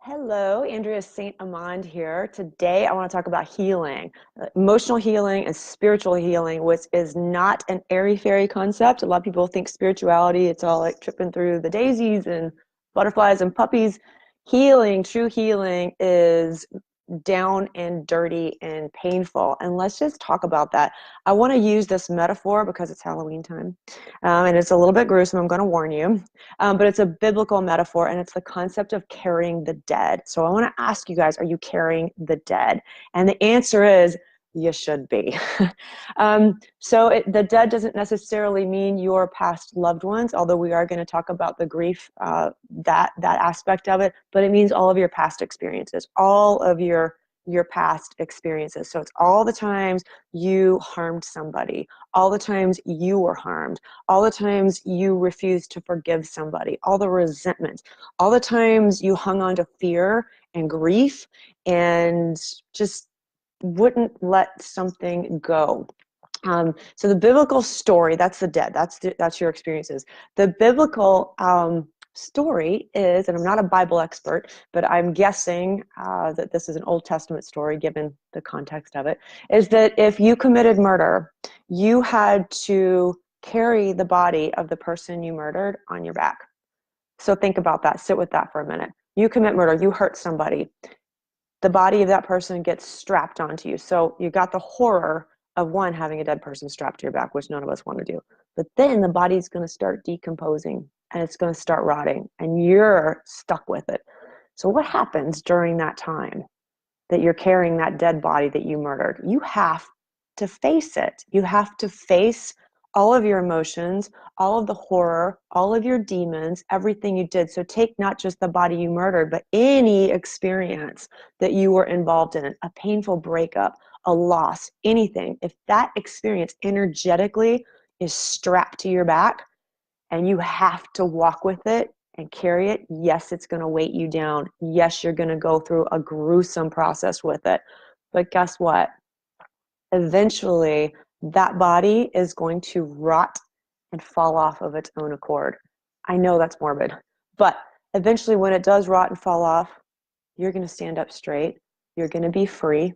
Hello, Andrea St. Amand here. Today, I want to talk about healing, emotional healing and spiritual healing, which is not an airy-fairy concept. A lot of people think spirituality, it's all like tripping through the daisies and butterflies and puppies. Healing, true healing is down and dirty and painful. And let's just talk about that. I want to use this metaphor because it's Halloween time. And it's a little bit gruesome, I'm going to warn you. But it's a biblical metaphor, and it's the concept of carrying the dead. So I want to ask you guys, are you carrying the dead? And the answer is, you should be. The dead doesn't necessarily mean your past loved ones, although we are going to talk about the grief, that aspect of it, but it means all of your past experiences, all of your past experiences. So it's all the times you harmed somebody, all the times you were harmed, all the times you refused to forgive somebody, all the resentment, all the times you hung on to fear and grief and just wouldn't let something go. So the biblical story, that's the dead, that's your experiences. The biblical story is, and I'm not a Bible expert, but I'm guessing that this is an Old Testament story given the context of it, is that if you committed murder, you had to carry the body of the person you murdered on your back. So think about that, sit with that for a minute. You commit murder, you hurt somebody, the body of that person gets strapped onto you. So you got the horror of one, having a dead person strapped to your back, which none of us want to do. But then the body's going to start decomposing and it's going to start rotting and you're stuck with it. So what happens during that time that you're carrying that dead body that you murdered? You have to face it. You have to face all of your emotions, all of the horror, all of your demons, everything you did. So take not just the body you murdered, but any experience that you were involved in, a painful breakup, a loss, anything. If that experience energetically is strapped to your back and you have to walk with it and carry it, yes, it's going to weight you down. Yes, you're going to go through a gruesome process with it. But guess what? Eventually that body is going to rot and fall off of its own accord. I know that's morbid, but eventually when it does rot and fall off, you're going to stand up straight. You're going to be free.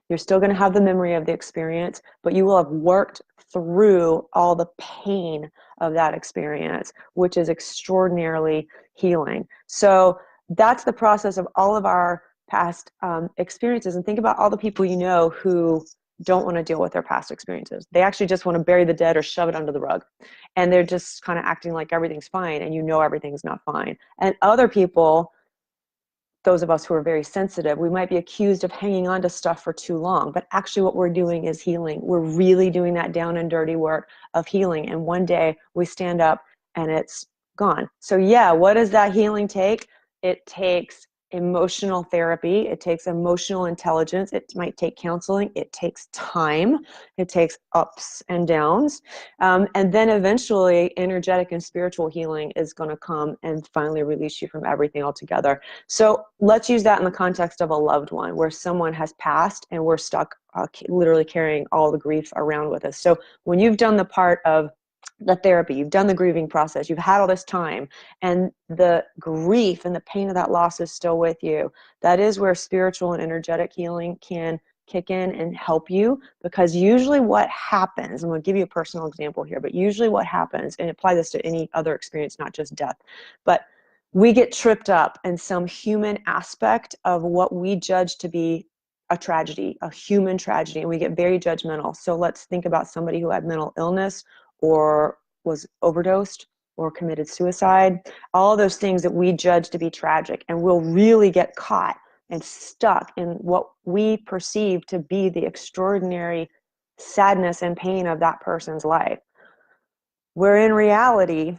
You're still going to have the memory of the experience, but you will have worked through all the pain of that experience, which is extraordinarily healing. So that's the process of all of our past experiences. And think about all the people you know who don't want to deal with their past experiences. They actually just want to bury the dead or shove it under the rug. And they're just kind of acting like everything's fine, and you know everything's not fine. And other people, those of us who are very sensitive, we might be accused of hanging on to stuff for too long, but actually what we're doing is healing. We're really doing that down and dirty work of healing. And one day we stand up and it's gone. So yeah, what does that healing take? It takes emotional therapy. It takes emotional intelligence. It might take counseling. It takes time. It takes ups and downs. And then eventually energetic and spiritual healing is going to come and finally release you from everything altogether. So let's use that in the context of a loved one where someone has passed and we're stuck literally carrying all the grief around with us. So when you've done the part of the therapy, you've done the grieving process, you've had all this time, and the grief and the pain of that loss is still with you, that is where spiritual and energetic healing can kick in and help you. Because usually what happens, I'm going to give you a personal example here, but usually what happens, and apply this to any other experience, not just death, but we get tripped up in some human aspect of what we judge to be a tragedy, a human tragedy, and we get very judgmental. So let's think about somebody who had mental illness or was overdosed or committed suicide, all those things that we judge to be tragic, and we'll really get caught and stuck in what we perceive to be the extraordinary sadness and pain of that person's life. Where in reality,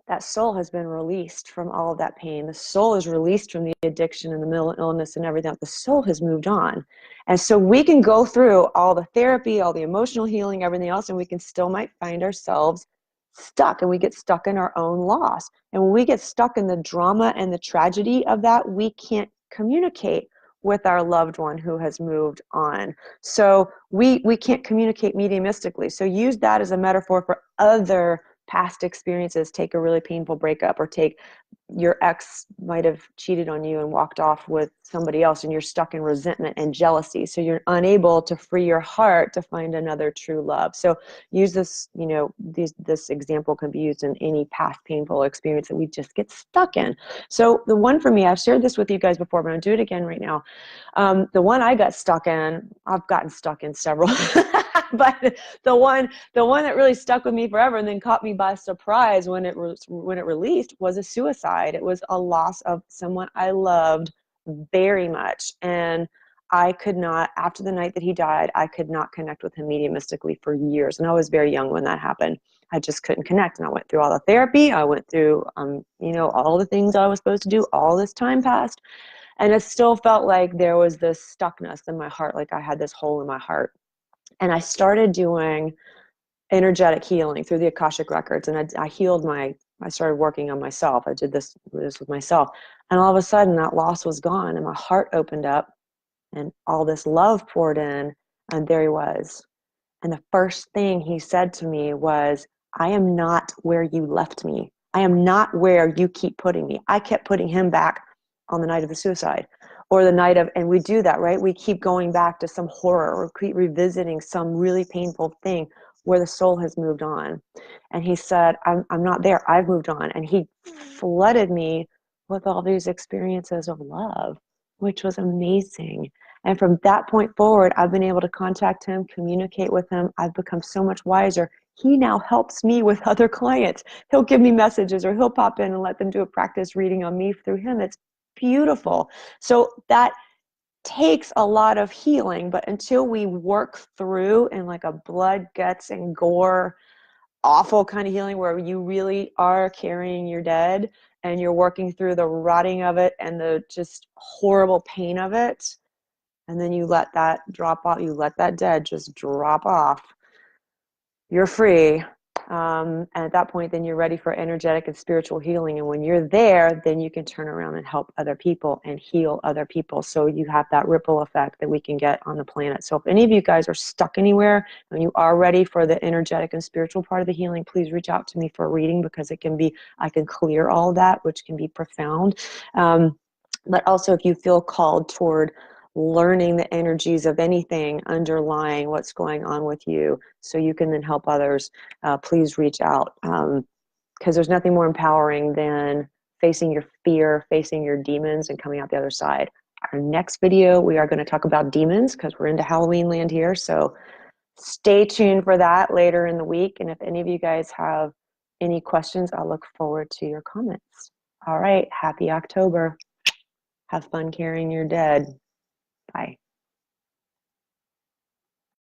that soul has been released from all of that pain. The soul is released from the addiction and the mental illness and everything. The soul has moved on. And so we can go through all the therapy, all the emotional healing, everything else, and we can still might find ourselves stuck, and we get stuck in our own loss. And when we get stuck in the drama and the tragedy of that, we can't communicate with our loved one who has moved on. So we can't communicate mediumistically. So use that as a metaphor for other past experiences. Take a really painful breakup, or take your ex might have cheated on you and walked off with somebody else, and you're stuck in resentment and jealousy. So you're unable to free your heart to find another true love. So use this, this example can be used in any past painful experience that we just get stuck in. So the one for me, I've shared this with you guys before, but I'll do it again right now. The one I got stuck in, I've gotten stuck in several, but the one that really stuck with me forever and then caught me by surprise when it released was a suicide. It was a loss of someone I loved very much, and I could not, after the night that he died, I could not connect with him mediumistically for years, and I was very young when that happened. I just couldn't connect, and I went through all the therapy. I went through, all the things I was supposed to do. All this time passed, and it still felt like there was this stuckness in my heart, like I had this hole in my heart. And I started doing energetic healing through the Akashic records, and I started working on myself. I did this with myself, and all of a sudden that loss was gone, and my heart opened up, and all this love poured in, and there he was. And the first thing he said to me was, I am not where you left me. I am not where you keep putting me. I kept putting him back on the night of the suicide, or the night of, and we do that, right? We keep going back to some horror, or keep revisiting some really painful thing where the soul has moved on. And he said, I'm not there. I've moved on. And he flooded me with all these experiences of love, which was amazing. And from that point forward, I've been able to contact him, communicate with him. I've become so much wiser. He now helps me with other clients. He'll give me messages, or he'll pop in and let them do a practice reading on me through him. It's beautiful. So that takes a lot of healing, but until we work through in like a blood, guts, and gore, awful kind of healing where you really are carrying your dead and you're working through the rotting of it and the just horrible pain of it, and then you let that drop off, you let that dead just drop off, you're free. And at that point, then you're ready for energetic and spiritual healing. And when you're there, then you can turn around and help other people and heal other people. So you have that ripple effect that we can get on the planet. So if any of you guys are stuck anywhere and you are ready for the energetic and spiritual part of the healing, please reach out to me for a reading, because it can be, I can clear all that, which can be profound. But also if you feel called toward learning the energies of anything underlying what's going on with you so you can then help others, please reach out, because there's nothing more empowering than facing your fear, facing your demons, and coming out the other side. Our next video, we are going to talk about demons, because we're into Halloween land here, so stay tuned for that later in the week. And if any of you guys have any questions, I'll look forward to your comments. All right, happy October. Have fun carrying your dead. Bye.